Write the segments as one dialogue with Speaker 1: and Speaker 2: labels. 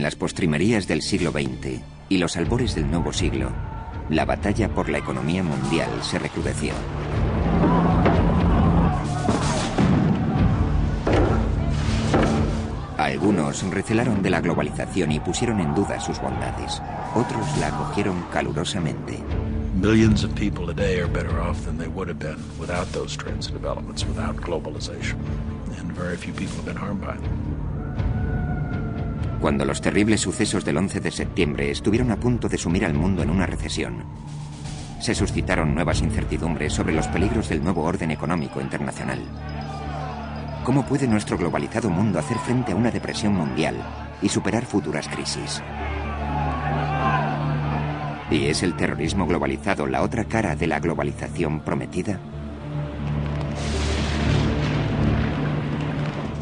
Speaker 1: las postrimerías del siglo XX y los albores del nuevo siglo, la batalla por la economía mundial se recrudeció. Algunos recelaron de la globalización y pusieron en duda sus bondades. Otros la acogieron calurosamente.
Speaker 2: Millions of people today are better off than they would have been without those trends and developments, without globalization. And very few people have been harmed by them.
Speaker 1: Cuando los terribles sucesos del 11 de septiembre estuvieron a punto de sumir al mundo en una recesión, se suscitaron nuevas incertidumbres sobre los peligros del nuevo orden económico internacional. ¿Cómo puede nuestro globalizado mundo hacer frente a una depresión mundial y superar futuras crisis? ¿Y es el terrorismo globalizado la otra cara de la globalización prometida?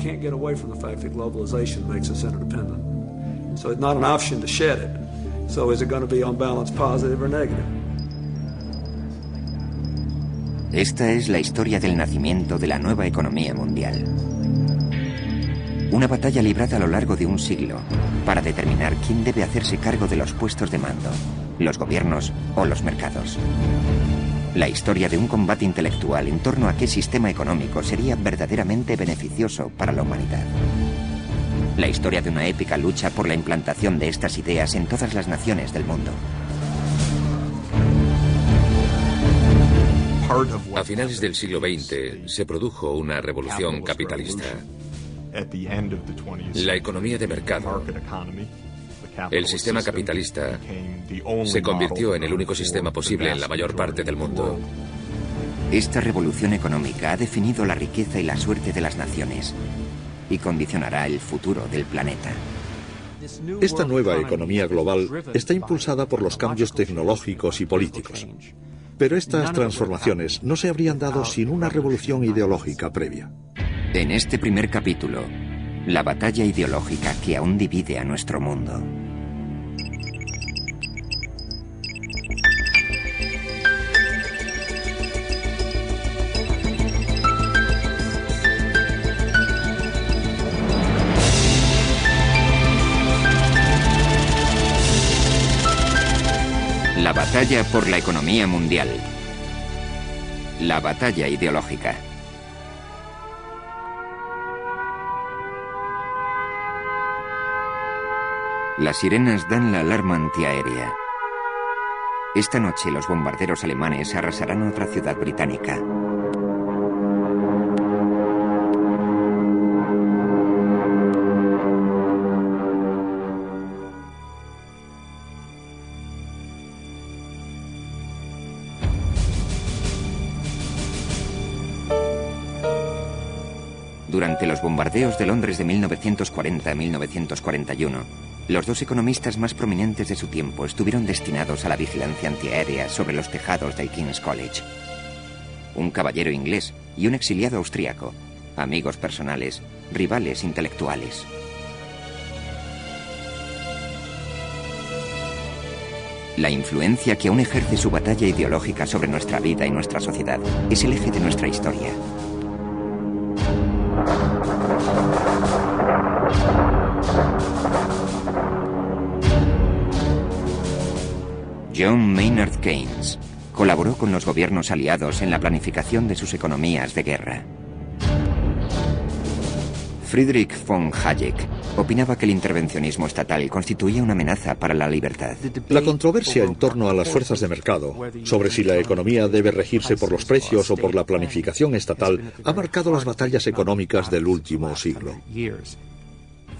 Speaker 3: Can't get away from the fact that globalization makes us interdependent. So it's not an option to shed it. So is it going to be on balance positive or negative?
Speaker 1: Esta es la historia del nacimiento de la nueva economía mundial. Una batalla librada a lo largo de un siglo para determinar quién debe hacerse cargo de los puestos de mando, los gobiernos o los mercados. La historia de un combate intelectual en torno a qué sistema económico sería verdaderamente beneficioso para la humanidad. La historia de una épica lucha por la implantación de estas ideas en todas las naciones del mundo.
Speaker 4: A finales del siglo XX se produjo una revolución capitalista. La economía de mercado, el sistema capitalista, se convirtió en el único sistema posible en la mayor parte del mundo.
Speaker 1: Esta revolución económica ha definido la riqueza y la suerte de las naciones y condicionará el futuro del planeta.
Speaker 5: Esta nueva economía global está impulsada por los cambios tecnológicos y políticos. Pero estas transformaciones no se habrían dado sin una revolución ideológica previa.
Speaker 1: En este primer capítulo, la batalla ideológica que aún divide a nuestro mundo. La batalla por la economía mundial. La batalla ideológica. Las sirenas dan la alarma antiaérea. Esta noche los bombarderos alemanes arrasarán otra ciudad británica. Durante los bombardeos de Londres de 1940 a 1941, los dos economistas más prominentes de su tiempo estuvieron destinados a la vigilancia antiaérea sobre los tejados del King's College. Un caballero inglés y un exiliado austriaco, amigos personales, rivales intelectuales. La influencia que aún ejerce su batalla ideológica sobre nuestra vida y nuestra sociedad es el eje de nuestra historia. John Maynard Keynes colaboró con los gobiernos aliados en la planificación de sus economías de guerra. Friedrich von Hayek opinaba que el intervencionismo estatal constituía una amenaza para la libertad.
Speaker 5: La controversia en torno a las fuerzas de mercado, sobre si la economía debe regirse por los precios o por la planificación estatal, ha marcado las batallas económicas del último siglo.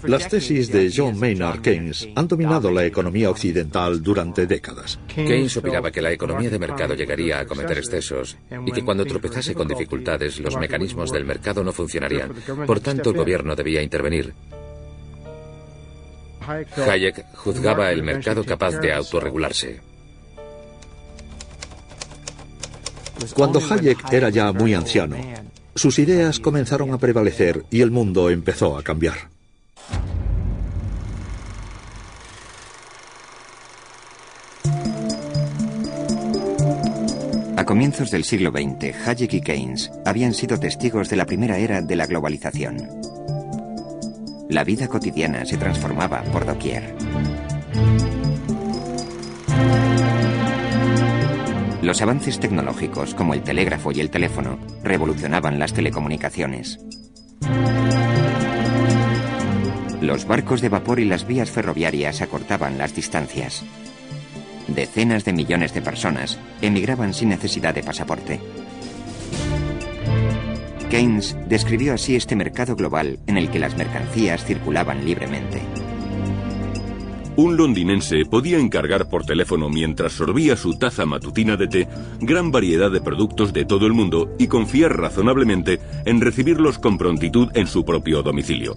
Speaker 5: Las tesis de John Maynard Keynes han dominado la economía occidental durante décadas.
Speaker 4: Keynes opinaba que la economía de mercado llegaría a cometer excesos y que cuando tropezase con dificultades los mecanismos del mercado no funcionarían. Por tanto, el gobierno debía intervenir. Hayek juzgaba el mercado capaz de autorregularse.
Speaker 5: Cuando Hayek era ya muy anciano, sus ideas comenzaron a prevalecer y el mundo empezó a cambiar.
Speaker 1: A comienzos del siglo XX, Hayek y Keynes habían sido testigos de la primera era de la globalización. La vida cotidiana se transformaba por doquier. Los avances tecnológicos, como el telégrafo y el teléfono, revolucionaban las telecomunicaciones. Los barcos de vapor y las vías ferroviarias acortaban las distancias. Decenas de millones de personas emigraban sin necesidad de pasaporte. Keynes describió así este mercado global en el que las mercancías circulaban libremente.
Speaker 6: Un londinense podía encargar por teléfono mientras sorbía su taza matutina de té gran variedad de productos de todo el mundo y confiar razonablemente en recibirlos con prontitud en su propio domicilio.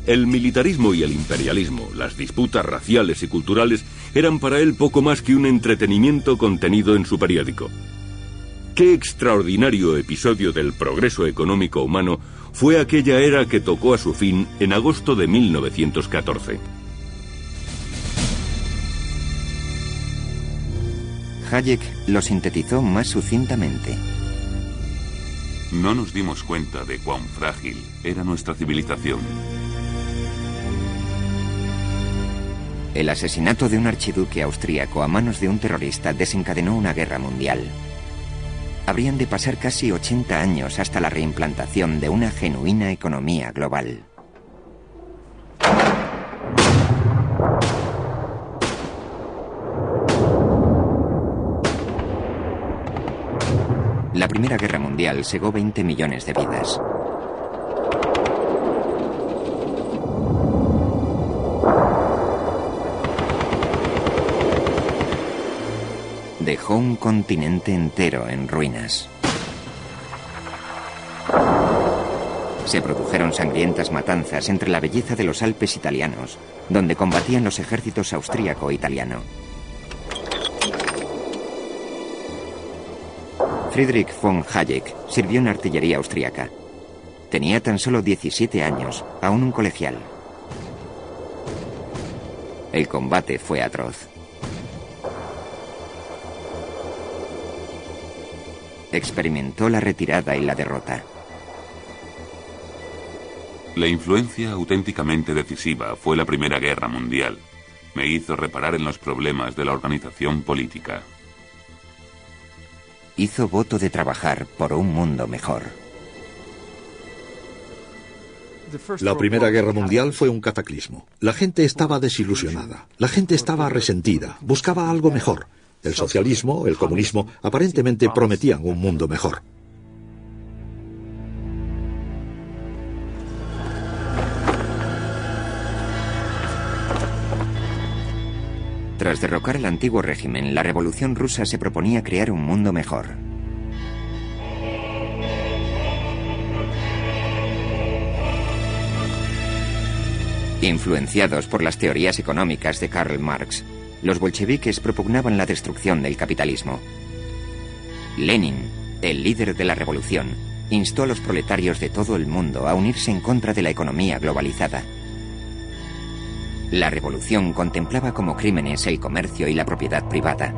Speaker 6: El militarismo y el imperialismo, las disputas raciales y culturales eran para él poco más que un entretenimiento contenido en su periódico. Qué extraordinario episodio del progreso económico humano fue aquella era que tocó a su fin en agosto de 1914.
Speaker 1: Hayek lo sintetizó más sucintamente.
Speaker 7: No nos dimos cuenta de cuán frágil era nuestra civilización.
Speaker 1: El asesinato de un archiduque austríaco a manos de un terrorista desencadenó una guerra mundial. Habrían de pasar casi 80 años hasta la reimplantación de una genuina economía global. La Primera Guerra Mundial cegó 20 millones de vidas. Dejó un continente entero en ruinas. Se produjeron sangrientas matanzas entre la belleza de los Alpes italianos, donde combatían los ejércitos austríaco e italiano. Friedrich von Hayek sirvió en artillería austríaca. Tenía tan solo 17 años, aún un colegial. El combate fue atroz. Experimentó la retirada y la derrota.
Speaker 7: La influencia auténticamente decisiva fue la Primera Guerra Mundial. Me hizo reparar en los problemas de la organización política.
Speaker 1: Hizo voto de trabajar por un mundo mejor.
Speaker 5: La Primera Guerra Mundial fue un cataclismo. La gente estaba desilusionada. La gente estaba resentida. Buscaba algo mejor. El socialismo, el comunismo, aparentemente prometían un mundo mejor.
Speaker 1: Tras derrocar el antiguo régimen, la Revolución Rusa se proponía crear un mundo mejor. Influenciados por las teorías económicas de Karl Marx, los bolcheviques propugnaban la destrucción del capitalismo. Lenin, el líder de la revolución, instó a los proletarios de todo el mundo a unirse en contra de la economía globalizada. La revolución contemplaba como crímenes el comercio y la propiedad privada.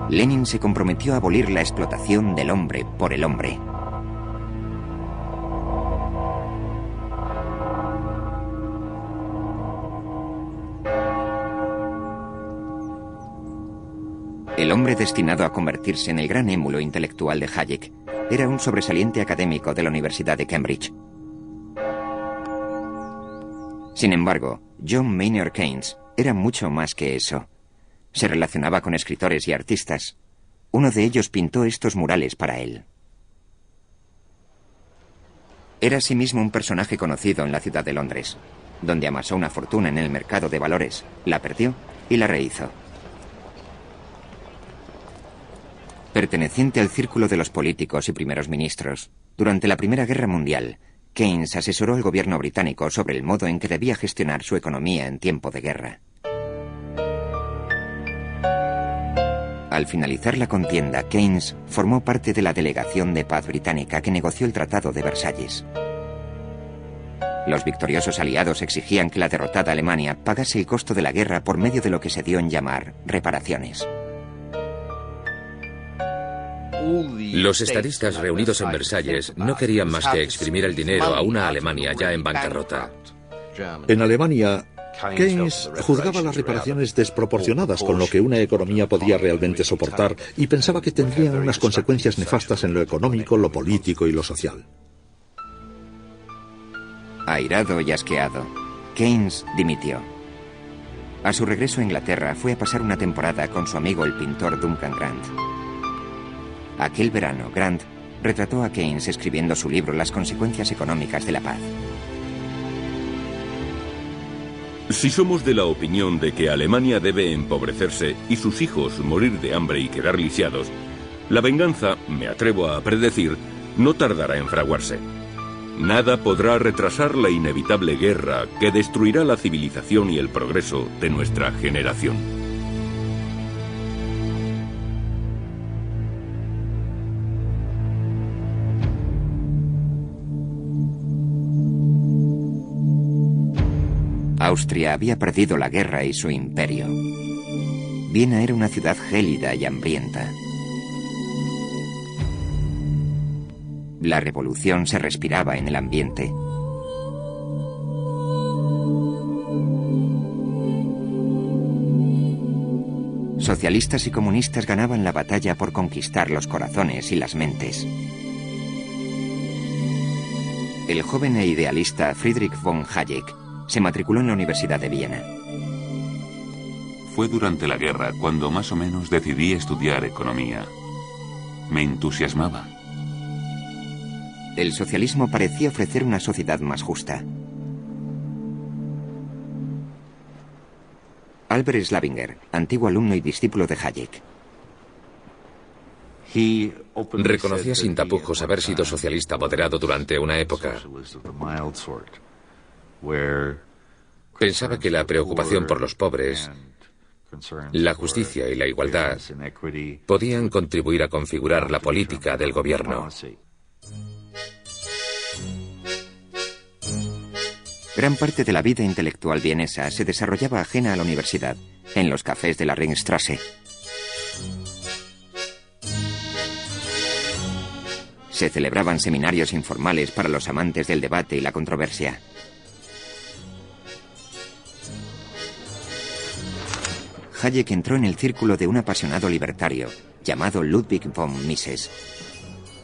Speaker 1: Lenin se comprometió a abolir la explotación del hombre por el hombre. El hombre destinado a convertirse en el gran émulo intelectual de Hayek era un sobresaliente académico de la Universidad de Cambridge. Sin embargo, John Maynard Keynes era mucho más que eso. Se relacionaba con escritores y artistas. Uno de ellos pintó estos murales para él. Era asimismo un personaje conocido en la ciudad de Londres, donde amasó una fortuna en el mercado de valores, la perdió y la rehizo. Perteneciente al círculo de los políticos y primeros ministros, durante la Primera Guerra Mundial, Keynes asesoró al gobierno británico sobre el modo en que debía gestionar su economía en tiempo de guerra. Al finalizar la contienda, Keynes formó parte de la delegación de paz británica que negoció el Tratado de Versalles. Los victoriosos aliados exigían que la derrotada Alemania pagase el costo de la guerra por medio de lo que se dio en llamar reparaciones.
Speaker 4: Los estadistas reunidos en Versalles no querían más que exprimir el dinero a una Alemania ya en bancarrota.
Speaker 5: En Alemania, Keynes juzgaba las reparaciones desproporcionadas con lo que una economía podía realmente soportar y pensaba que tendrían unas consecuencias nefastas en lo económico, lo político y lo social.
Speaker 1: Airado y asqueado, Keynes dimitió. A su regreso a Inglaterra fue a pasar una temporada con su amigo el pintor Duncan Grant. Aquel verano, Grant retrató a Keynes escribiendo su libro Las consecuencias económicas de la paz.
Speaker 6: Si somos de la opinión de que Alemania debe empobrecerse y sus hijos morir de hambre y quedar lisiados, la venganza, me atrevo a predecir, no tardará en fraguarse. Nada podrá retrasar la inevitable guerra que destruirá la civilización y el progreso de nuestra generación.
Speaker 1: Austria había perdido la guerra y su imperio. Viena era una ciudad gélida y hambrienta. La revolución se respiraba en el ambiente. Socialistas y comunistas ganaban la batalla por conquistar los corazones y las mentes. El joven e idealista Friedrich von Hayek se matriculó en la Universidad de Viena.
Speaker 7: Fue durante la guerra cuando más o menos decidí estudiar economía. Me entusiasmaba.
Speaker 1: El socialismo parecía ofrecer una sociedad más justa. Albert Slavinger, antiguo alumno y discípulo de Hayek.
Speaker 4: Reconocía sin tapujos haber sido socialista moderado durante una época. Pensaba que la preocupación por los pobres, la justicia y la igualdad podían contribuir a configurar la política del gobierno.
Speaker 1: Gran parte de la vida intelectual vienesa se desarrollaba ajena a la universidad, en los cafés de la Ringstrasse. Se celebraban seminarios informales para los amantes del debate y la controversia. Hayek entró en el círculo de un apasionado libertario llamado Ludwig von Mises.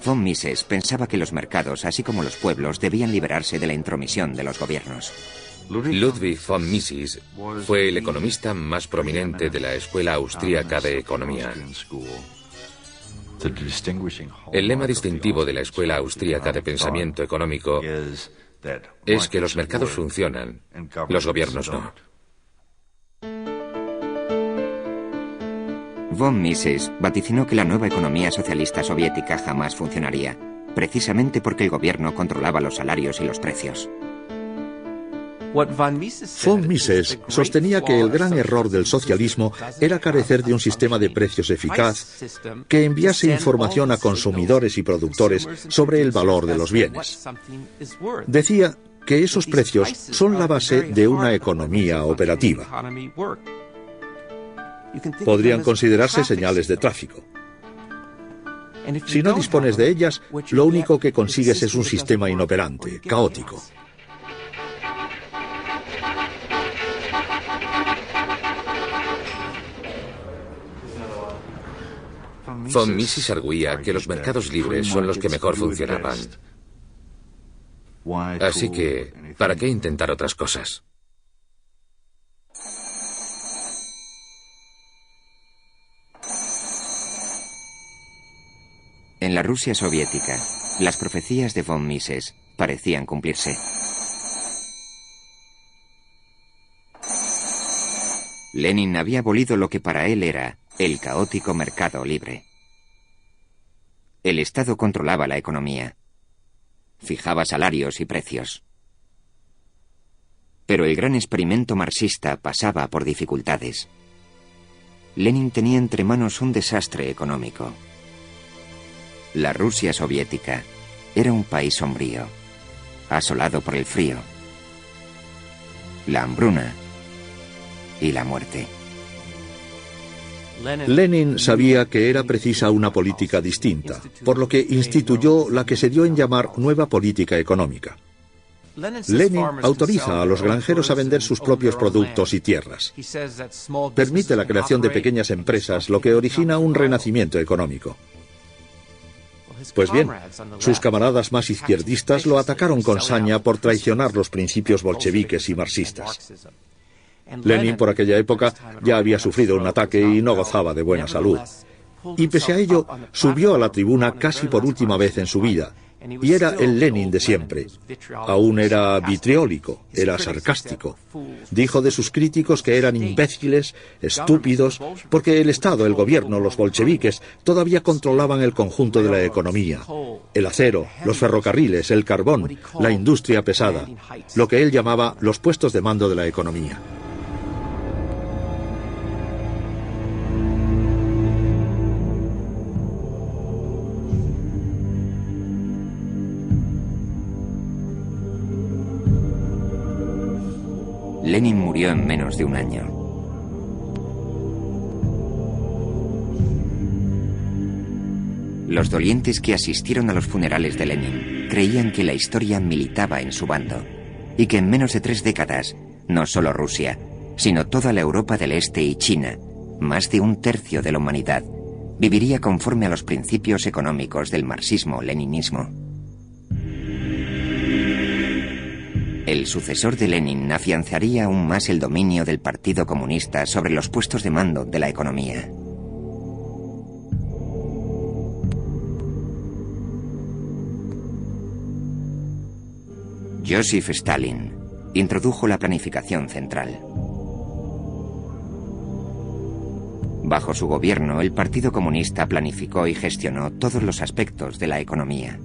Speaker 1: Von Mises pensaba que los mercados, así como los pueblos, debían liberarse de la intromisión de los gobiernos.
Speaker 4: Ludwig von Mises fue el economista más prominente de la Escuela Austríaca de Economía. El lema distintivo de la Escuela Austríaca de Pensamiento Económico es que los mercados funcionan, los gobiernos no.
Speaker 1: Von Mises vaticinó que la nueva economía socialista soviética jamás funcionaría, precisamente porque el gobierno controlaba los salarios y los precios.
Speaker 5: Von Mises sostenía que el gran error del socialismo era carecer de un sistema de precios eficaz que enviase información a consumidores y productores sobre el valor de los bienes. Decía que esos precios son la base de una economía operativa. Podrían considerarse señales de tráfico. Si no dispones de ellas, lo único que consigues es un sistema inoperante, caótico.
Speaker 4: Von Mises arguía que los mercados libres son los que mejor funcionaban. Así que, ¿para qué intentar otras cosas?
Speaker 1: En la Rusia soviética, las profecías de von Mises parecían cumplirse. Lenin había abolido lo que para él era el caótico mercado libre. El Estado controlaba la economía, fijaba salarios y precios. Pero el gran experimento marxista pasaba por dificultades. Lenin tenía entre manos un desastre económico. La Rusia soviética era un país sombrío, asolado por el frío, la hambruna y la muerte.
Speaker 5: Lenin sabía que era precisa una política distinta, por lo que instituyó la que se dio en llamar Nueva Política Económica. Lenin autoriza a los granjeros a vender sus propios productos y tierras. Permite la creación de pequeñas empresas, lo que origina un renacimiento económico. Pues bien, sus camaradas más izquierdistas lo atacaron con saña por traicionar los principios bolcheviques y marxistas. Lenin, por aquella época, ya había sufrido un ataque y no gozaba de buena salud. Y pese a ello, subió a la tribuna casi por última vez en su vida. Y era el Lenin de siempre. Aún era vitriólico, era sarcástico. Dijo de sus críticos que eran imbéciles, estúpidos, porque el Estado, el gobierno, los bolcheviques todavía controlaban el conjunto de la economía. El acero, los ferrocarriles, el carbón, la industria pesada, lo que él llamaba los puestos de mando de la economía.
Speaker 1: Lenin murió en menos de un año. Los dolientes que asistieron a los funerales de Lenin creían que la historia militaba en su bando y que en menos de 3 décadas, no solo Rusia, sino toda la Europa del Este y China, más de 1/3 de la humanidad, viviría conforme a los principios económicos del marxismo-leninismo. El sucesor de Lenin afianzaría aún más el dominio del Partido Comunista sobre los puestos de mando de la economía. Joseph Stalin introdujo la planificación central. Bajo su gobierno, el Partido Comunista planificó y gestionó todos los aspectos de la economía.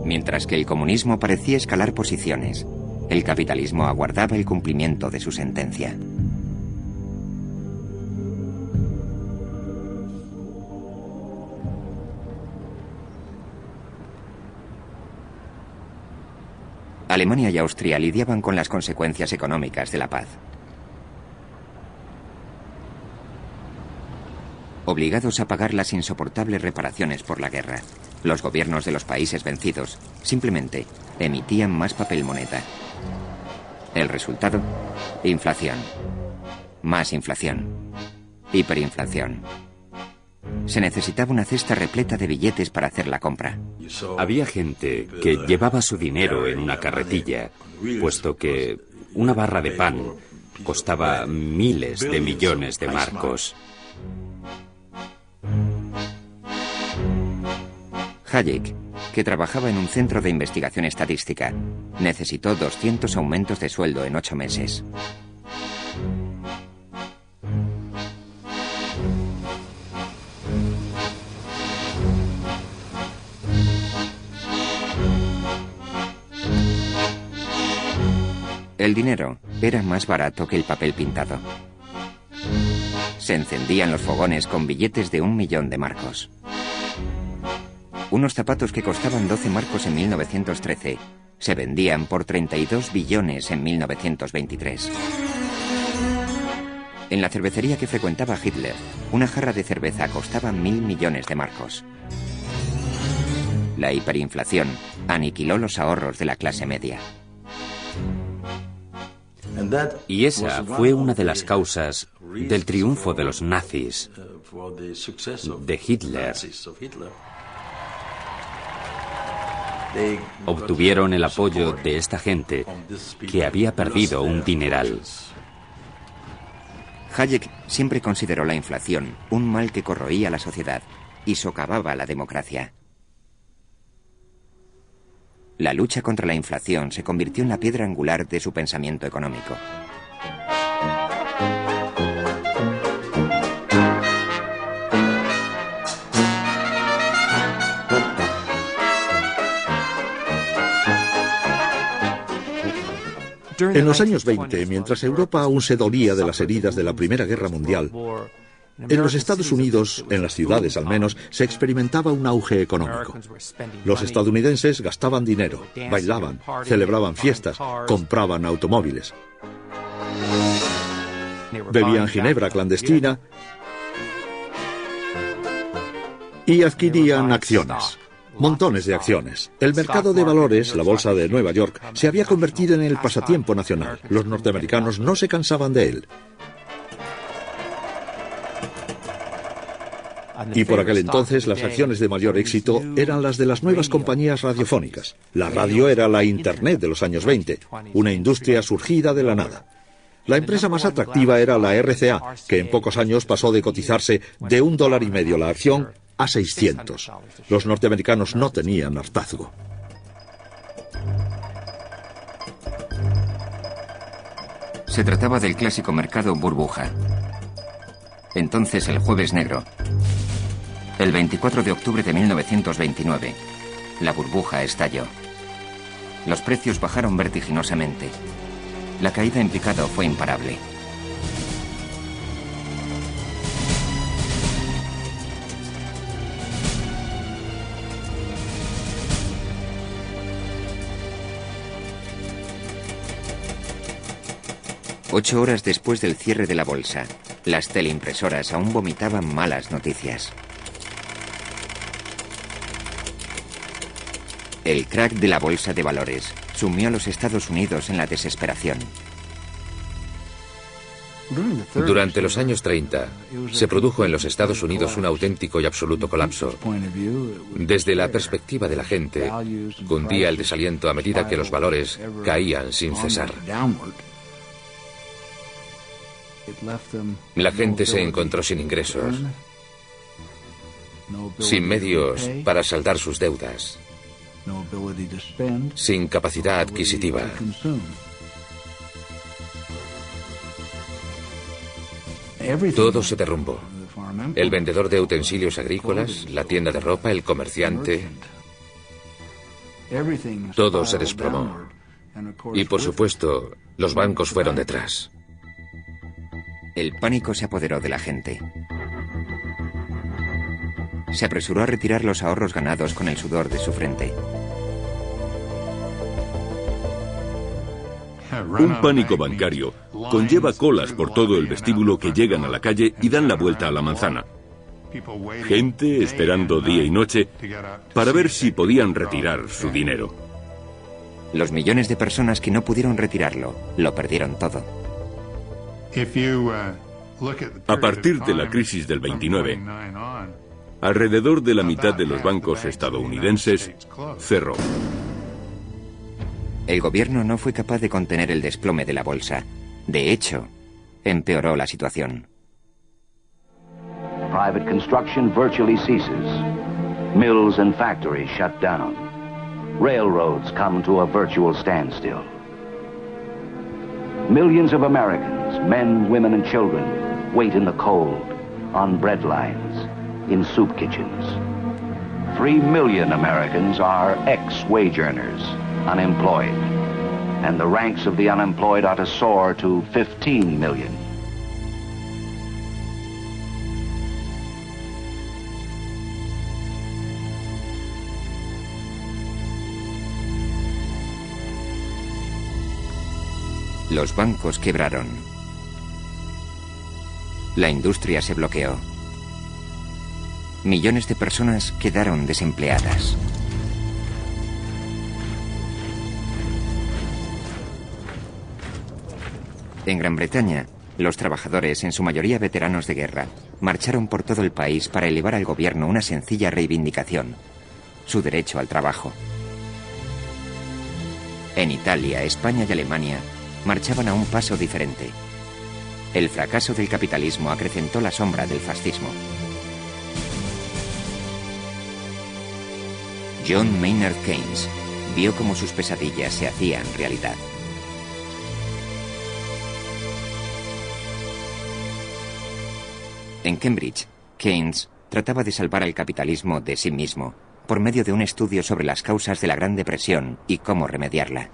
Speaker 1: Mientras que el comunismo parecía escalar posiciones, el capitalismo aguardaba el cumplimiento de su sentencia. Alemania y Austria lidiaban con las consecuencias económicas de la paz. Obligados a pagar las insoportables reparaciones por la guerra, los gobiernos de los países vencidos simplemente emitían más papel moneda. El resultado: inflación, más inflación, hiperinflación. Se necesitaba una cesta repleta de billetes para hacer la compra.
Speaker 8: Había gente que llevaba su dinero en una carretilla, puesto que una barra de pan costaba miles de millones de marcos.
Speaker 1: Hayek, que trabajaba en un centro de investigación estadística, necesitó 200 aumentos de sueldo en 8 meses. El dinero era más barato que el papel pintado. Se encendían los fogones con billetes de 1 millón de marcos. Unos zapatos que costaban 12 marcos en 1913 se vendían por 32 billones en 1923. En la cervecería que frecuentaba Hitler, una jarra de cerveza costaba 1.000 millones de marcos. La hiperinflación aniquiló los ahorros de la clase media.
Speaker 8: Y esa fue una de las causas del triunfo de los nazis, de Hitler. Obtuvieron el apoyo de esta gente que había perdido un dineral.
Speaker 1: Hayek siempre consideró la inflación un mal que corroía la sociedad y socavaba la democracia. La lucha contra la inflación se convirtió en la piedra angular de su pensamiento económico.
Speaker 5: En los años 20, mientras Europa aún se dolía de las heridas de la Primera Guerra Mundial, en los Estados Unidos, en las ciudades al menos, se experimentaba un auge económico. Los estadounidenses gastaban dinero, bailaban, celebraban fiestas, compraban automóviles. bebían ginebra clandestina y adquirían acciones. Montones de acciones. El mercado de valores, la bolsa de Nueva York, se había convertido en el pasatiempo nacional. Los norteamericanos no se cansaban de él. Y por aquel entonces las acciones de mayor éxito eran las de las nuevas compañías radiofónicas. La radio era la Internet de los años 20, una industria surgida de la nada. La empresa más atractiva era la RCA, que en pocos años pasó de cotizarse de $1.50 la acción a 600. Los norteamericanos no tenían hartazgo.
Speaker 1: Se trataba del clásico mercado burbuja. Entonces el Jueves Negro. El 24 de octubre de 1929, la burbuja estalló. Los precios bajaron vertiginosamente. La caída en picado fue imparable. Ocho horas después del cierre de la bolsa, las teleimpresoras aún vomitaban malas noticias. El crack de la bolsa de valores sumió a los Estados Unidos en la desesperación.
Speaker 4: Durante los años 30, se produjo en los Estados Unidos un auténtico y absoluto colapso. Desde la perspectiva de la gente, cundía el desaliento a medida que los valores caían sin cesar. La gente se encontró sin ingresos, sin medios para saldar sus deudas, sin capacidad adquisitiva. Todo se derrumbó. El vendedor de utensilios agrícolas, la tienda de ropa, el comerciante. Todo se desplomó. Y por supuesto, los bancos fueron detrás.
Speaker 1: El pánico se apoderó de la gente. Se apresuró a retirar los ahorros ganados con el sudor de su frente.
Speaker 6: Un pánico bancario conlleva colas por todo el vestíbulo que llegan a la calle y dan la vuelta a la manzana. Gente esperando día y noche para ver si podían retirar su dinero.
Speaker 1: Los millones de personas que no pudieron retirarlo, lo perdieron todo.
Speaker 6: A partir de la crisis del 29, alrededor de la mitad de los bancos estadounidenses cerró.
Speaker 1: El gobierno no fue capaz de contener el desplome de la bolsa. De hecho, empeoró la situación.
Speaker 9: Private construction virtually ceases. Mills and factories shut down. Railroads come to a virtual standstill. Millions of Americans, men, women, and children, wait in the cold, on bread lines, in soup kitchens. 3 million Americans are ex-wage earners, unemployed, and the ranks of the unemployed are to soar to 15 million.
Speaker 1: Los bancos quebraron. La industria se bloqueó. Millones de personas quedaron desempleadas. En Gran Bretaña, los trabajadores, en su mayoría veteranos de guerra, marcharon por todo el país para elevar al gobierno una sencilla reivindicación: su derecho al trabajo. En Italia, España y Alemania marchaban a un paso diferente. El fracaso del capitalismo acrecentó la sombra del fascismo. John Maynard Keynes vio cómo sus pesadillas se hacían realidad. En Cambridge, Keynes trataba de salvar al capitalismo de sí mismo por medio de un estudio sobre las causas de la Gran Depresión y cómo remediarla.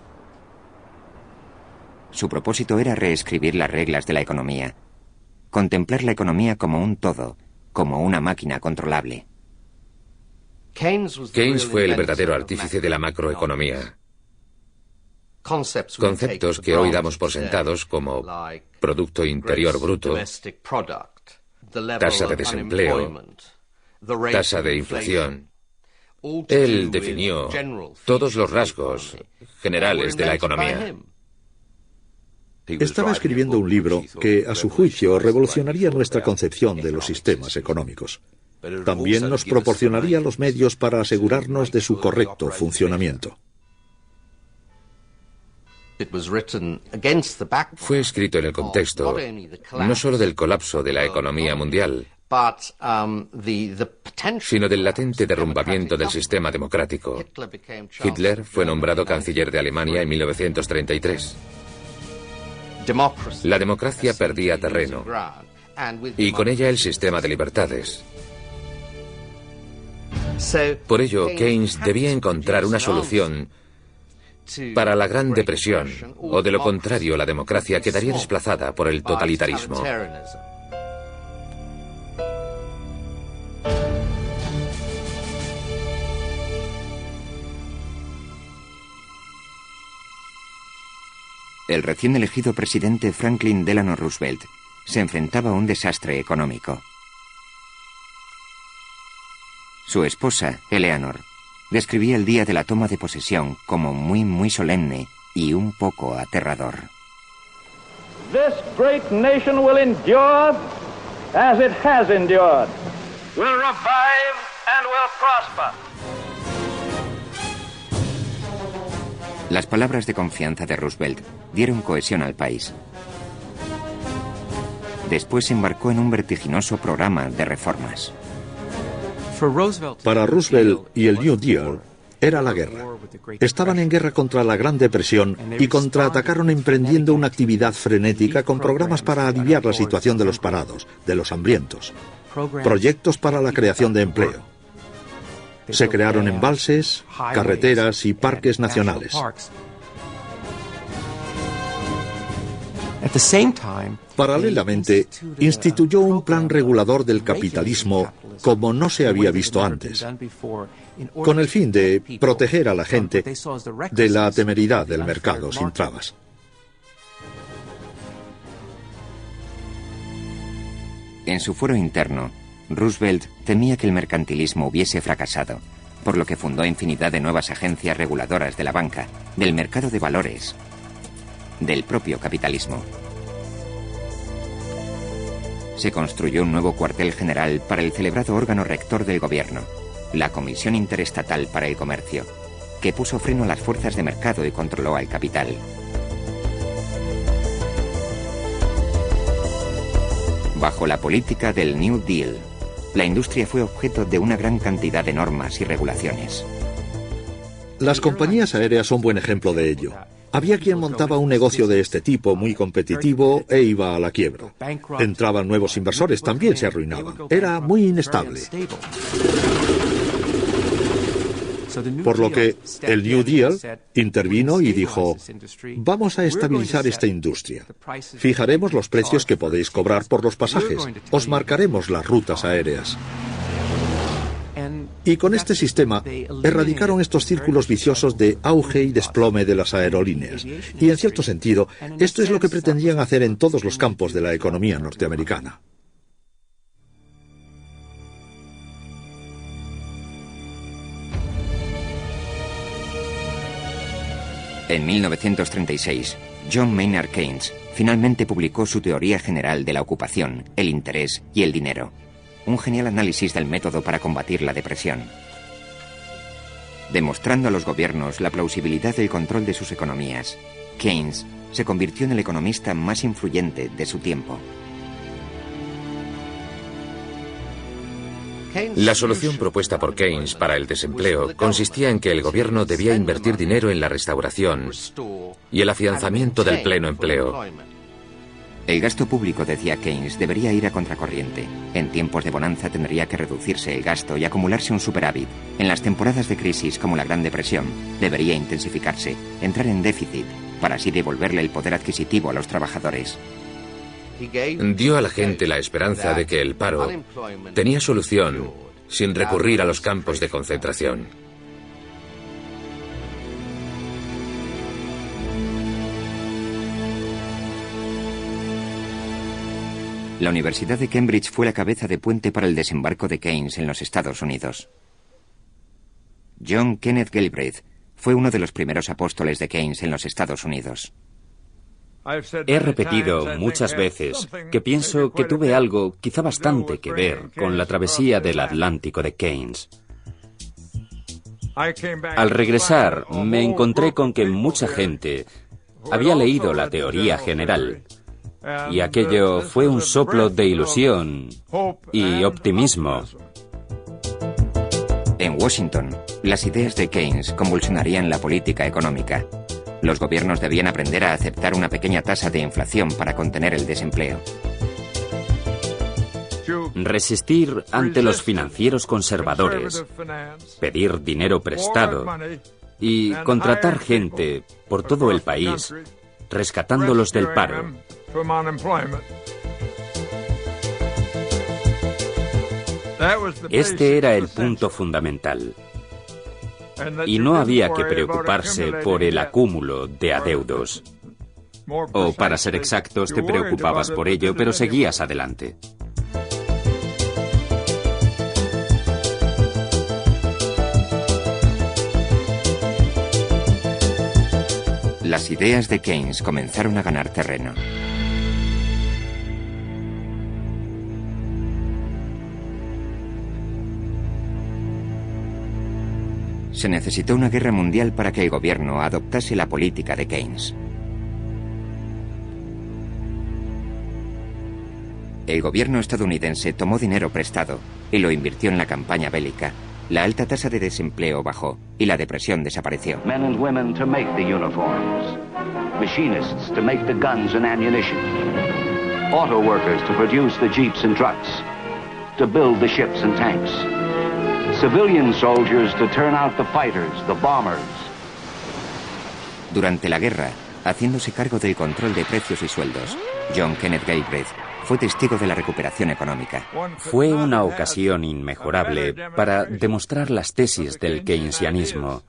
Speaker 1: Su propósito era reescribir las reglas de la economía, contemplar la economía como un todo, como una máquina controlable.
Speaker 4: Keynes fue el verdadero artífice de la macroeconomía. Conceptos que hoy damos por sentados como Producto Interior Bruto, tasa de desempleo, tasa de inflación. Él definió todos los rasgos generales de la economía.
Speaker 5: Estaba escribiendo un libro que, a su juicio, revolucionaría nuestra concepción de los sistemas económicos. También nos proporcionaría los medios para asegurarnos de su correcto funcionamiento.
Speaker 4: Fue escrito en el contexto no solo del colapso de la economía mundial, sino del latente derrumbamiento del sistema democrático. Hitler fue nombrado canciller de Alemania en 1933. La democracia perdía terreno, y con ella el sistema de libertades. Por ello, Keynes debía encontrar una solución para la Gran Depresión, o de lo contrario, la democracia quedaría desplazada por el totalitarismo.
Speaker 1: El recién elegido presidente Franklin Delano Roosevelt se enfrentaba a un desastre económico. Su esposa, Eleanor, describía el día de la toma de posesión como muy solemne y un poco aterrador.
Speaker 10: This great nation will endure as it has endured, will revive and will prosper.
Speaker 1: Las palabras de confianza de Roosevelt dieron cohesión al país. Después se embarcó en un vertiginoso programa de reformas.
Speaker 5: Para Roosevelt y el New Deal era la guerra. Estaban en guerra contra la Gran Depresión y contraatacaron emprendiendo una actividad frenética con programas para aliviar la situación de los parados, de los hambrientos. Proyectos para la creación de empleo. Se crearon embalses, carreteras y parques nacionales. Paralelamente, instituyó un plan regulador del capitalismo como no se había visto antes, con el fin de proteger a la gente de la temeridad del mercado sin trabas.
Speaker 1: En su fuero interno, Roosevelt temía que el mercantilismo hubiese fracasado, por lo que fundó infinidad de nuevas agencias reguladoras de la banca, del mercado de valores, del propio capitalismo. Se construyó un nuevo cuartel general para el celebrado órgano rector del gobierno, la Comisión Interestatal para el Comercio, que puso freno a las fuerzas de mercado y controló al capital. Bajo la política del New Deal, la industria fue objeto de una gran cantidad de normas y regulaciones.
Speaker 5: Las compañías aéreas son buen ejemplo de ello. Había quien montaba un negocio de este tipo muy competitivo e iba a la quiebra. Entraban nuevos inversores, también se arruinaban. Era muy inestable. Por lo que el New Deal intervino y dijo: vamos a estabilizar esta industria. Fijaremos los precios que podéis cobrar por los pasajes. Os marcaremos las rutas aéreas. Y con este sistema erradicaron estos círculos viciosos de auge y desplome de las aerolíneas. Y en cierto sentido, esto es lo que pretendían hacer en todos los campos de la economía norteamericana.
Speaker 1: En 1936, John Maynard Keynes finalmente publicó su teoría general de la ocupación, el interés y el dinero, un genial análisis del método para combatir la depresión. Demostrando a los gobiernos la plausibilidad del control de sus economías, Keynes se convirtió en el economista más influyente de su tiempo.
Speaker 4: La solución propuesta por Keynes para el desempleo consistía en que el gobierno debía invertir dinero en la restauración y el afianzamiento del pleno empleo.
Speaker 1: El gasto público, decía Keynes, debería ir a contracorriente. En tiempos de bonanza tendría que reducirse el gasto y acumularse un superávit. En las temporadas de crisis, como la Gran Depresión, debería intensificarse, entrar en déficit, para así devolverle el poder adquisitivo a los trabajadores.
Speaker 4: Dio a la gente la esperanza de que el paro tenía solución sin recurrir a los campos de concentración.
Speaker 1: La Universidad de Cambridge fue la cabeza de puente para el desembarco de Keynes en los Estados Unidos. John Kenneth Galbraith fue uno de los primeros apóstoles de Keynes en los Estados Unidos.
Speaker 8: He repetido muchas veces que pienso que tuve algo, quizá bastante, que ver con la travesía del Atlántico de Keynes. Al regresar, me encontré con que mucha gente había leído la teoría general, y aquello fue un soplo de ilusión y optimismo.
Speaker 1: En Washington, las ideas de Keynes convulsionarían la política económica. Los gobiernos debían aprender a aceptar una pequeña tasa de inflación para contener el desempleo.
Speaker 8: Resistir ante los financieros conservadores, pedir dinero prestado y contratar gente por todo el país, rescatándolos del paro. Este era el punto fundamental. Y no había que preocuparse por el acúmulo de adeudos. O, para ser exactos, te preocupabas por ello, pero seguías adelante.
Speaker 1: Las ideas de Keynes comenzaron a ganar terreno. Se necesitó una guerra mundial para que el gobierno adoptase la política de Keynes. El gobierno estadounidense tomó dinero prestado y lo invirtió en la campaña bélica. La alta tasa de desempleo bajó y la depresión desapareció.
Speaker 9: Men and women to make the uniforms, machinists to make the guns and ammunition, auto workers to produce the jeeps and trucks, to build the ships and tanks, civilian soldiers to turn out the fighters, the bombers.
Speaker 1: Durante la guerra, haciéndose cargo del control de precios y sueldos, John Kenneth Galbraith fue testigo de la recuperación económica.
Speaker 8: Fue una ocasión inmejorable para demostrar las tesis del keynesianismo.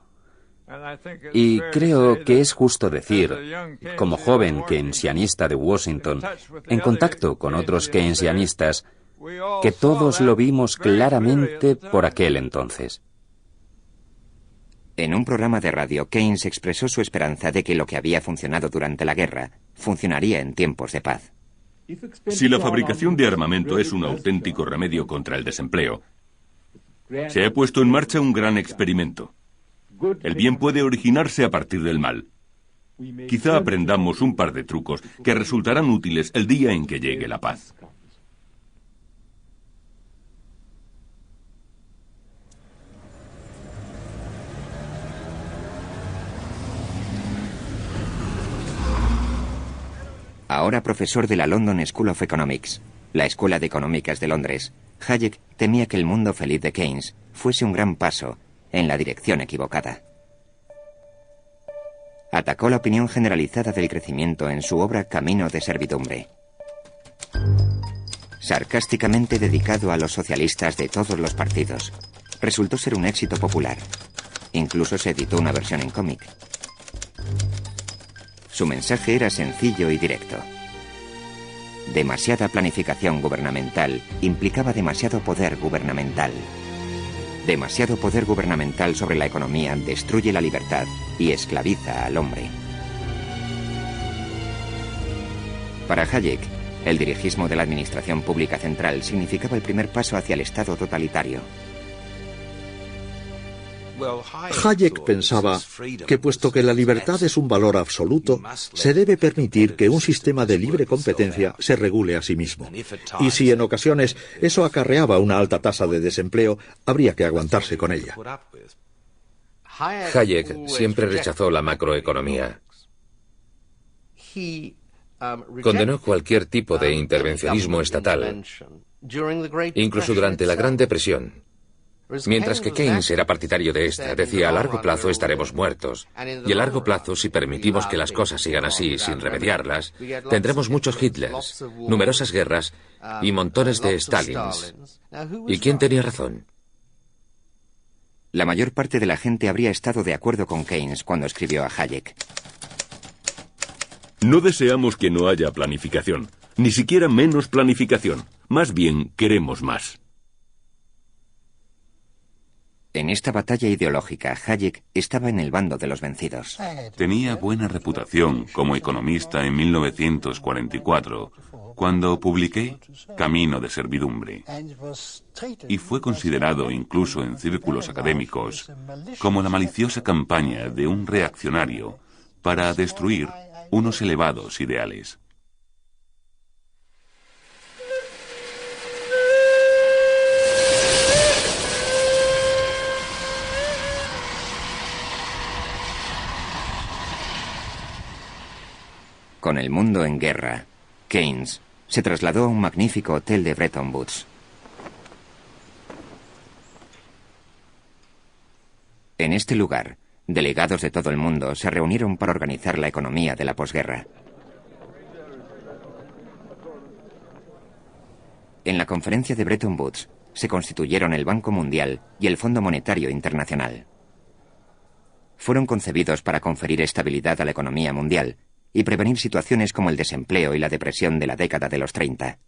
Speaker 8: Y creo que es justo decir, como joven keynesianista de Washington, en contacto con otros keynesianistas, que todos lo vimos claramente por aquel entonces.
Speaker 1: En un programa de radio, Keynes expresó su esperanza de que lo que había funcionado durante la guerra funcionaría en tiempos de paz.
Speaker 6: Si la fabricación de armamento es un auténtico remedio contra el desempleo, se ha puesto en marcha un gran experimento. El bien puede originarse a partir del mal. Quizá aprendamos un par de trucos que resultarán útiles el día en que llegue la paz.
Speaker 1: Ahora profesor de la London School of Economics, la Escuela de Económicas de Londres, Hayek temía que el mundo feliz de Keynes fuese un gran paso en la dirección equivocada. Atacó la opinión generalizada del crecimiento en su obra Camino de servidumbre. Sarcásticamente dedicado a los socialistas de todos los partidos, resultó ser un éxito popular. Incluso se editó una versión en cómic. Su mensaje era sencillo y directo. Demasiada planificación gubernamental implicaba demasiado poder gubernamental. Demasiado poder gubernamental sobre la economía destruye la libertad y esclaviza al hombre. Para Hayek, el dirigismo de la administración pública central significaba el primer paso hacia el Estado totalitario.
Speaker 5: Hayek pensaba que puesto que la libertad es un valor absoluto, se debe permitir que un sistema de libre competencia se regule a sí mismo. Y si en ocasiones eso acarreaba una alta tasa de desempleo, habría que aguantarse con ella.
Speaker 4: Hayek siempre rechazó la macroeconomía. Condenó cualquier tipo de intervencionismo estatal, incluso durante la Gran Depresión. Mientras que Keynes era partidario de esta, decía a largo plazo estaremos muertos. Y a largo plazo, si permitimos que las cosas sigan así, sin remediarlas, tendremos muchos Hitlers, numerosas guerras y montones de Stalins. ¿Y quién tenía razón?
Speaker 1: La mayor parte de la gente habría estado de acuerdo con Keynes cuando escribió a Hayek.
Speaker 6: No deseamos que no haya planificación. Ni siquiera menos planificación. Más bien queremos más.
Speaker 1: En esta batalla ideológica, Hayek estaba en el bando de los vencidos.
Speaker 7: Tenía buena reputación como economista en 1944, cuando publiqué Camino de Servidumbre. Y fue considerado incluso en círculos académicos como la maliciosa campaña de un reaccionario para destruir unos elevados ideales.
Speaker 1: Con el mundo en guerra, Keynes se trasladó a un magnífico hotel de Bretton Woods. En este lugar, delegados de todo el mundo se reunieron para organizar la economía de la posguerra. En la conferencia de Bretton Woods se constituyeron el Banco Mundial y el Fondo Monetario Internacional. Fueron concebidos para conferir estabilidad a la economía mundial y prevenir situaciones como el desempleo y la depresión de la década de los 30.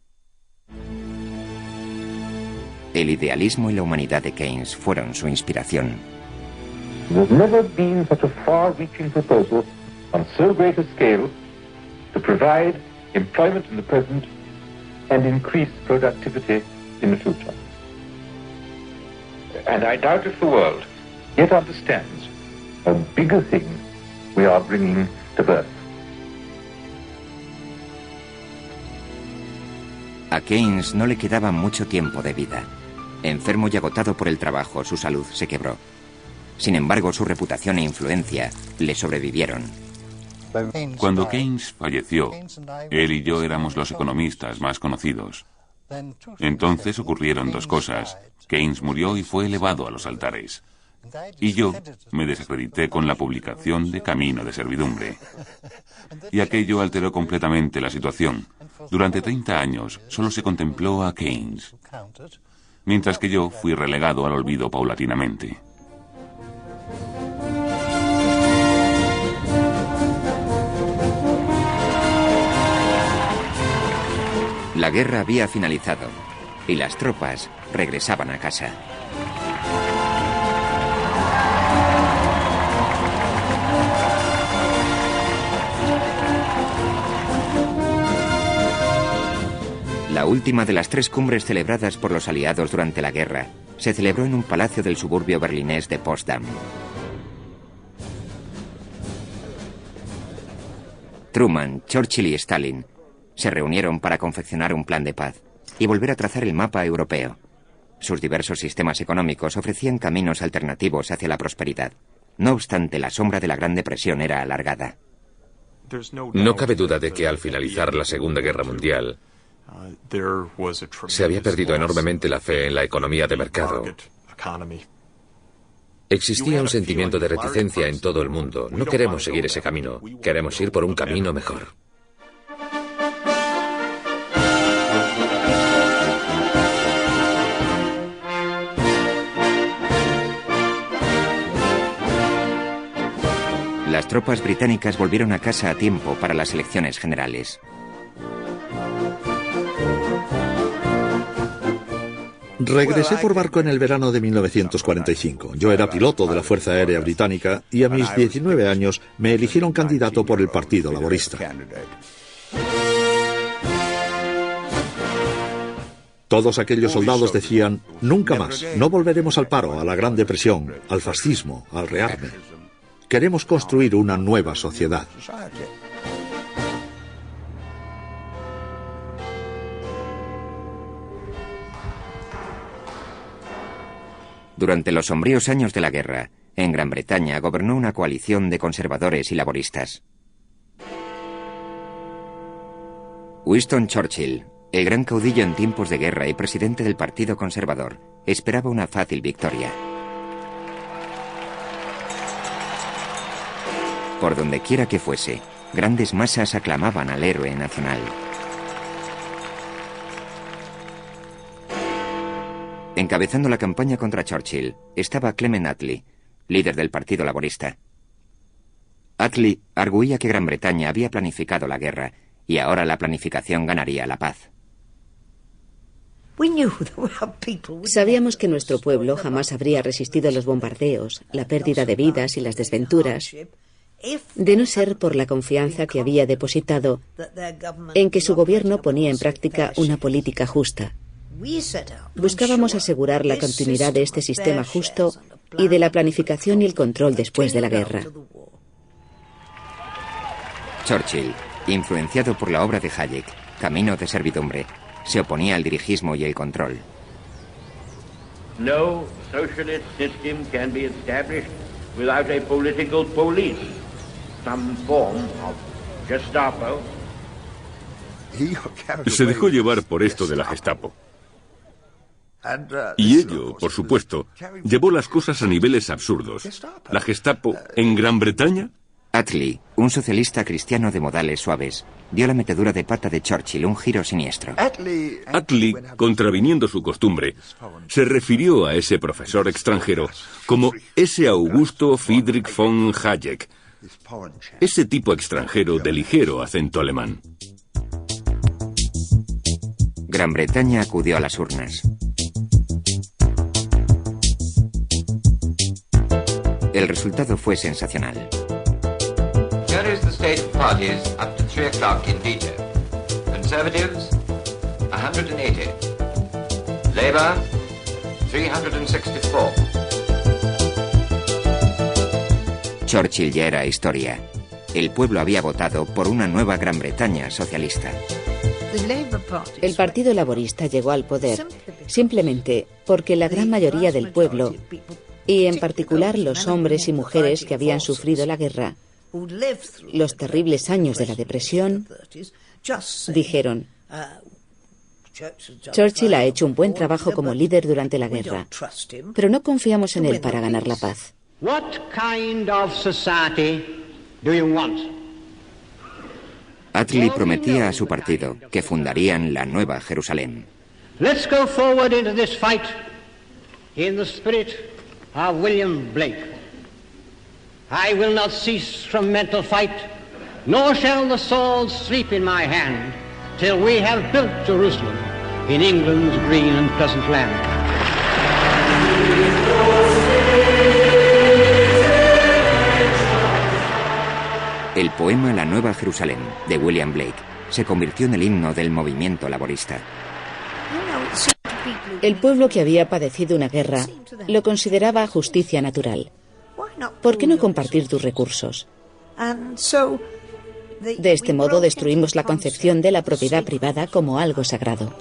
Speaker 1: El idealismo y la humanidad de Keynes fueron su inspiración.
Speaker 11: There has never been such a far-reaching proposal on so great a scale to provide employment in the present and increase productivity in the future. And I doubt if the world yet understands how big a thing we are bringing to birth.
Speaker 1: A Keynes no le quedaba mucho tiempo de vida. Enfermo y agotado por el trabajo, su salud se quebró. Sin embargo, su reputación e influencia le sobrevivieron.
Speaker 7: Cuando Keynes falleció, él y yo éramos los economistas más conocidos. Entonces ocurrieron dos cosas. Keynes murió y fue elevado a los altares. Y yo me desacredité con la publicación de Camino de Servidumbre. Y aquello alteró completamente la situación. Durante 30 años solo se contempló a Keynes, mientras que yo fui relegado al olvido paulatinamente.
Speaker 1: La guerra había finalizado y las tropas regresaban a casa. La última de las 3 cumbres celebradas por los aliados durante la guerra se celebró en un palacio del suburbio berlinés de Potsdam. Truman, Churchill y Stalin se reunieron para confeccionar un plan de paz y volver a trazar el mapa europeo. Sus diversos sistemas económicos ofrecían caminos alternativos hacia la prosperidad. No obstante, la sombra de la Gran Depresión era alargada.
Speaker 4: No cabe duda de que al finalizar la Segunda Guerra Mundial, se había perdido enormemente la fe en la economía de mercado. Existía un sentimiento de reticencia en todo el mundo. No queremos seguir ese camino, queremos ir por un camino mejor.
Speaker 1: Las tropas británicas volvieron a casa a tiempo para las elecciones generales.
Speaker 5: Regresé por barco en el verano de 1945. Yo era piloto de la Fuerza Aérea Británica y a mis 19 años me eligieron candidato por el Partido Laborista. Todos aquellos soldados decían, nunca más, no volveremos al paro, a la Gran Depresión, al fascismo, al rearme. Queremos construir una nueva sociedad.
Speaker 1: Durante los sombríos años de la guerra, en Gran Bretaña gobernó una coalición de conservadores y laboristas. Winston Churchill, el gran caudillo en tiempos de guerra y presidente del Partido Conservador, esperaba una fácil victoria. Por donde quiera que fuese, grandes masas aclamaban al héroe nacional. Encabezando la campaña contra Churchill estaba Clement Attlee, líder del Partido Laborista. Attlee arguía que Gran Bretaña había planificado la guerra y ahora la planificación ganaría la paz.
Speaker 12: Sabíamos que nuestro pueblo jamás habría resistido los bombardeos, la pérdida de vidas y las desventuras, de no ser por la confianza que había depositado en que su gobierno ponía en práctica una política justa. Buscábamos asegurar la continuidad de este sistema justo y de la planificación y el control después de la guerra.
Speaker 1: Churchill, influenciado por la obra de Hayek, Camino de servidumbre, se oponía al dirigismo y el control.
Speaker 13: No socialist system can be established without a political police, some form of Gestapo.
Speaker 6: Se dejó llevar por esto de la Gestapo. Y ello, por supuesto, llevó las cosas a niveles absurdos. ¿La Gestapo en Gran Bretaña?
Speaker 1: Attlee, un socialista cristiano de modales suaves, dio la metedura de pata de Churchill un giro siniestro.
Speaker 6: Attlee, contraviniendo su costumbre, se refirió a ese profesor extranjero como ese Augusto Friedrich von Hayek, ese tipo extranjero de ligero acento alemán.
Speaker 1: Gran Bretaña acudió a las urnas. El resultado fue sensacional.
Speaker 14: Here is the state of parties up to 3 o'clock in D-Day. Conservatives, 180. Labour, 364.
Speaker 1: Churchill ya era historia. El pueblo había votado por una nueva Gran Bretaña socialista.
Speaker 12: El Partido Laborista llegó al poder simplemente porque la gran mayoría del pueblo, y en particular los hombres y mujeres que habían sufrido la guerra, los terribles años de la depresión, dijeron: Churchill ha hecho un buen trabajo como líder durante la guerra, pero no confiamos en él para ganar la paz.
Speaker 15: What kind of society do you want?
Speaker 1: Attlee prometía a su partido que fundarían la Nueva Jerusalén.
Speaker 15: Let's go forward into this fight in the spirit of William Blake. I will not cease from mental fight, nor shall the sword sleep in my hand, till we have built Jerusalem in England's green and pleasant land.
Speaker 1: El poema La Nueva Jerusalén, de William Blake, se convirtió en el himno del movimiento laborista.
Speaker 12: El pueblo que había padecido una guerra lo consideraba justicia natural. ¿Por qué no compartir tus recursos? De este modo destruimos la concepción de la propiedad privada como algo sagrado.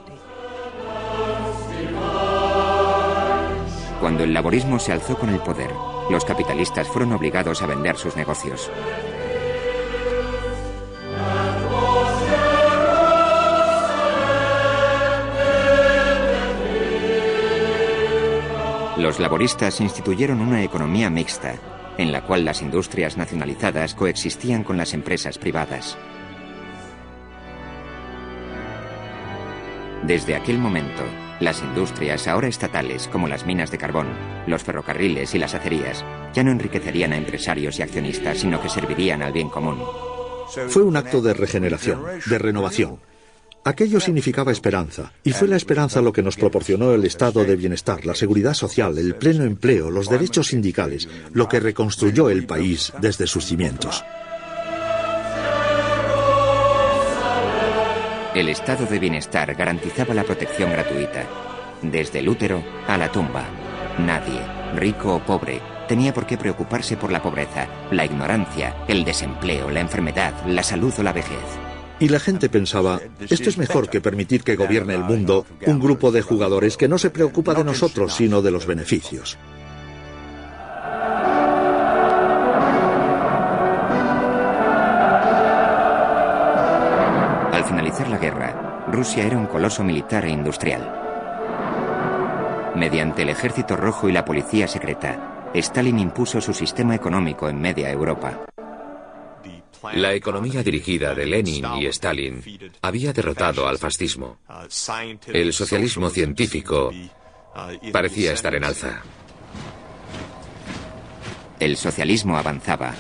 Speaker 1: Cuando el laborismo se alzó con el poder, los capitalistas fueron obligados a vender sus negocios. Los laboristas instituyeron una economía mixta, en la cual las industrias nacionalizadas coexistían con las empresas privadas. Desde aquel momento, las industrias ahora estatales, como las minas de carbón, los ferrocarriles y las acerías, ya no enriquecerían a empresarios y accionistas, sino que servirían al bien común.
Speaker 5: Fue un acto de regeneración, de renovación. Aquello significaba esperanza, y fue la esperanza lo que nos proporcionó el estado de bienestar, la seguridad social, el pleno empleo, los derechos sindicales, lo que reconstruyó el país desde sus cimientos.
Speaker 1: El estado de bienestar garantizaba la protección gratuita, desde el útero a la tumba. Nadie, rico o pobre, tenía por qué preocuparse por la pobreza, la ignorancia, el desempleo, la enfermedad, la salud o la vejez.
Speaker 5: Y la gente pensaba, esto es mejor que permitir que gobierne el mundo un grupo de jugadores que no se preocupa de nosotros, sino de los beneficios.
Speaker 1: Al finalizar la guerra, Rusia era un coloso militar e industrial. Mediante el Ejército Rojo y la Policía Secreta, Stalin impuso su sistema económico en media Europa.
Speaker 4: La economía dirigida de Lenin y Stalin había derrotado al fascismo. El socialismo científico parecía estar en alza.
Speaker 1: El socialismo avanzaba.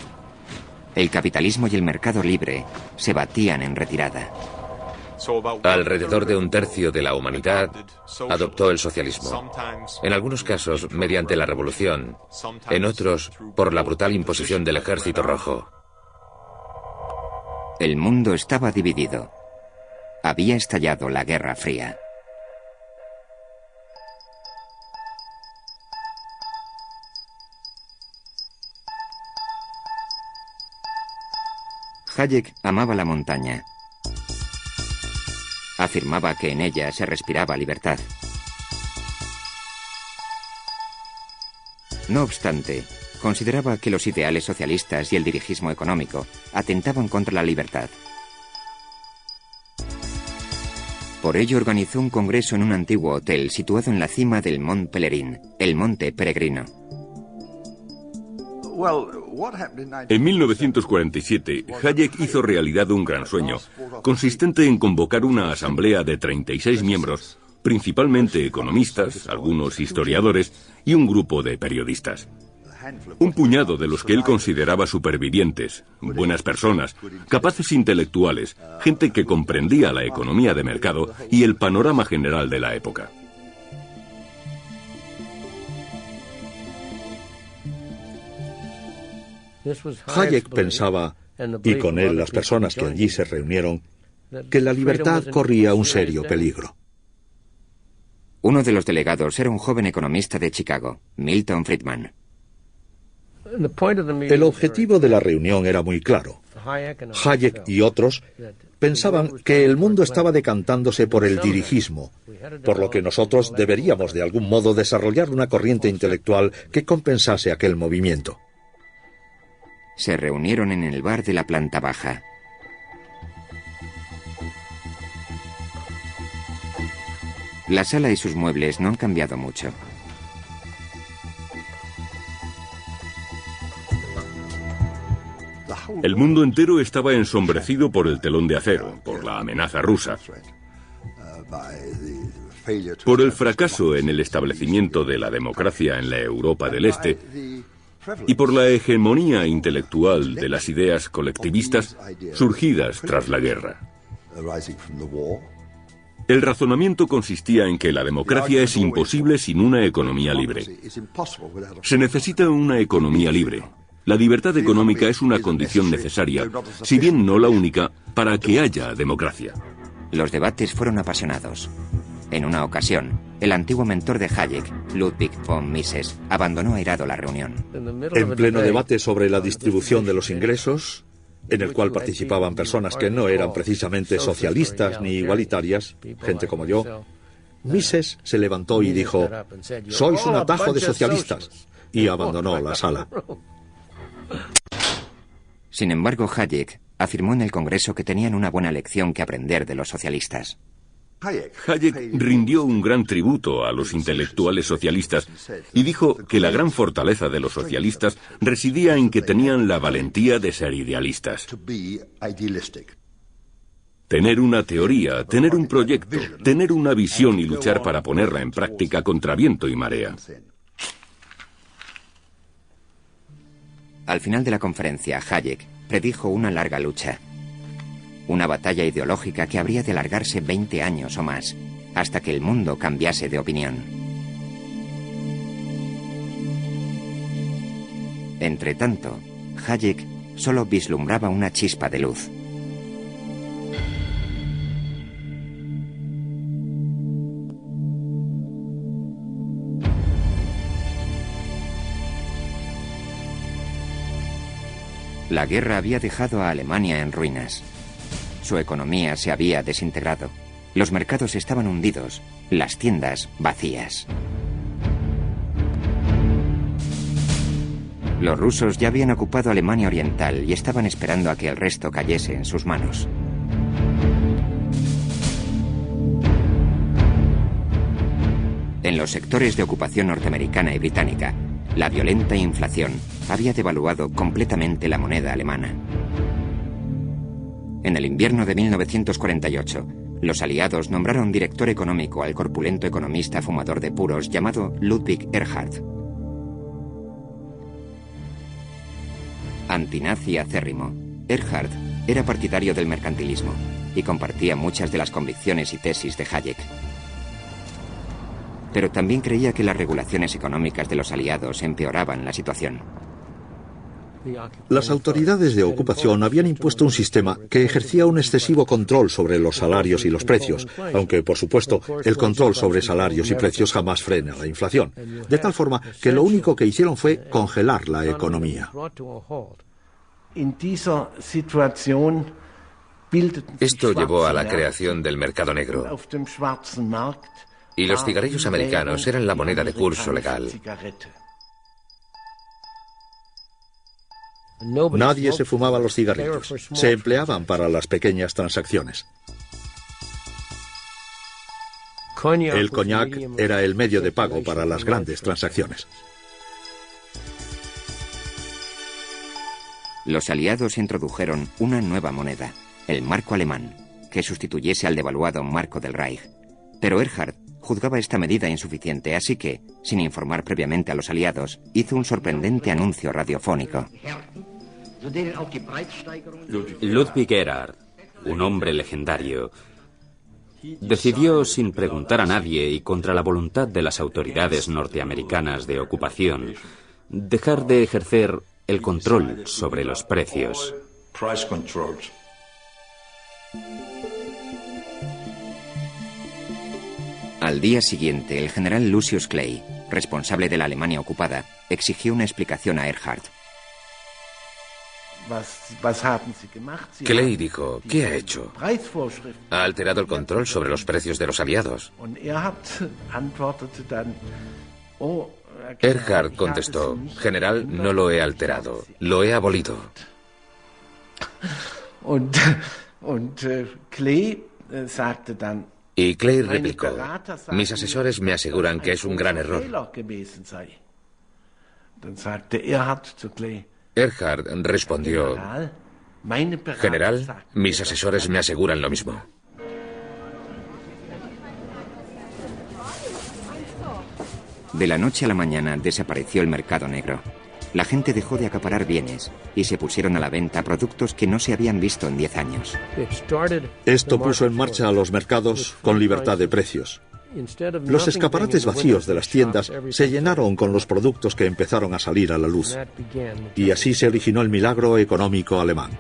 Speaker 1: El capitalismo y el mercado libre se batían en retirada.
Speaker 4: Alrededor de un tercio de la humanidad adoptó el socialismo. En algunos casos mediante la revolución, en otros por la brutal imposición del Ejército Rojo.
Speaker 1: El mundo estaba dividido. Había estallado la Guerra Fría. Hayek amaba la montaña. Afirmaba que en ella se respiraba libertad. No obstante, consideraba que los ideales socialistas y el dirigismo económico atentaban contra la libertad. Por ello organizó un congreso en un antiguo hotel situado en la cima del Mont Pelerin, el Monte Peregrino.
Speaker 6: En 1947, Hayek hizo realidad un gran sueño, consistente en convocar una asamblea de 36 miembros, principalmente economistas, algunos historiadores y un grupo de periodistas. Un puñado de los que él consideraba supervivientes, buenas personas, capaces intelectuales, gente que comprendía la economía de mercado y el panorama general de la época.
Speaker 5: Hayek pensaba, y con él las personas que allí se reunieron, que la libertad corría un serio peligro.
Speaker 1: Uno de los delegados era un joven economista de Chicago, Milton Friedman.
Speaker 5: El objetivo de la reunión era muy claro. Hayek y otros pensaban que el mundo estaba decantándose por el dirigismo, por lo que nosotros deberíamos de algún modo desarrollar una corriente intelectual que compensase aquel movimiento.
Speaker 1: Se reunieron en el bar de la planta baja. La sala y sus muebles no han cambiado mucho.
Speaker 6: El mundo entero estaba ensombrecido por el telón de acero, por la amenaza rusa, por el fracaso en el establecimiento de la democracia en la Europa del Este y por la hegemonía intelectual de las ideas colectivistas surgidas tras la guerra. El razonamiento consistía en que la democracia es imposible sin una economía libre. Se necesita una economía libre. La libertad económica es una condición necesaria, si bien no la única, para que haya democracia.
Speaker 1: Los debates fueron apasionados. En una ocasión, el antiguo mentor de Hayek, Ludwig von Mises, abandonó airado la reunión.
Speaker 5: En pleno debate sobre la distribución de los ingresos, en el cual participaban personas que no eran precisamente socialistas ni igualitarias, gente como yo, Mises se levantó y dijo: «Sois un atajo de socialistas», y abandonó la sala.
Speaker 1: Sin embargo, Hayek afirmó en el Congreso que tenían una buena lección que aprender de los socialistas.
Speaker 6: Hayek rindió un gran tributo a los intelectuales socialistas y dijo que la gran fortaleza de los socialistas residía en que tenían la valentía de ser idealistas. Tener una teoría, tener un proyecto, tener una visión y luchar para ponerla en práctica contra viento y marea.
Speaker 1: Al final de la conferencia, Hayek predijo una larga lucha. Una batalla ideológica que habría de alargarse 20 años o más, hasta que el mundo cambiase de opinión. Entretanto, Hayek solo vislumbraba una chispa de luz. La guerra había dejado a Alemania en ruinas. Su economía se había desintegrado. Los mercados estaban hundidos, las tiendas vacías. Los rusos ya habían ocupado Alemania Oriental y estaban esperando a que el resto cayese en sus manos. En los sectores de ocupación norteamericana y británica, la violenta inflación había devaluado completamente la moneda alemana. En el invierno de 1948, los aliados nombraron director económico al corpulento economista fumador de puros llamado Ludwig Erhard. Antinazi acérrimo, Erhard era partidario del mercantilismo y compartía muchas de las convicciones y tesis de Hayek. Pero también creía que las regulaciones económicas de los aliados empeoraban la situación.
Speaker 5: Las autoridades de ocupación habían impuesto un sistema que ejercía un excesivo control sobre los salarios y los precios, aunque, por supuesto, el control sobre salarios y precios jamás frena la inflación, de tal forma que lo único que hicieron fue congelar la economía.
Speaker 4: Esto llevó a la creación del mercado negro, y los cigarrillos americanos eran la moneda de curso legal.
Speaker 5: Nadie se fumaba los cigarrillos. Se empleaban para las pequeñas transacciones. El coñac era el medio de pago para las grandes transacciones.
Speaker 1: Los aliados introdujeron una nueva moneda, el marco alemán, que sustituyese al devaluado marco del Reich. Pero Erhard juzgaba esta medida insuficiente, así que, sin informar previamente a los aliados, hizo un sorprendente anuncio radiofónico.
Speaker 8: Ludwig Erhard, un hombre legendario, decidió, sin preguntar a nadie y contra la voluntad de las autoridades norteamericanas de ocupación, dejar de ejercer el control sobre los precios.
Speaker 1: Al día siguiente, el general Lucius Clay, responsable de la Alemania ocupada, exigió una explicación a Erhard.
Speaker 4: Clay dijo, ¿qué ha hecho? Ha alterado el control sobre los precios de los aliados. Erhard contestó, general, no lo he alterado, lo he abolido. Y Clay replicó, mis asesores me aseguran que es un gran error. Erhard respondió, general, mis asesores me aseguran lo mismo.
Speaker 1: De la noche a la mañana desapareció el mercado negro. La gente dejó de acaparar bienes y se pusieron a la venta productos que no se habían visto en 10 años.
Speaker 5: Esto puso en marcha a los mercados con libertad de precios. Los escaparates vacíos de las tiendas se llenaron con los productos que empezaron a salir a la luz. Y así se originó el milagro económico alemán.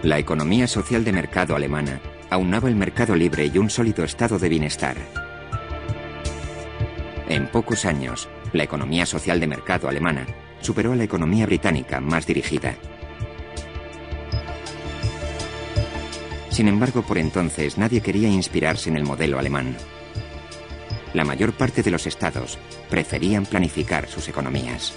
Speaker 1: La economía social de mercado alemana aunaba el mercado libre y un sólido estado de bienestar. En pocos años, la economía social de mercado alemana superó a la economía británica más dirigida. Sin embargo, por entonces nadie quería inspirarse en el modelo alemán. La mayor parte de los estados preferían planificar sus economías.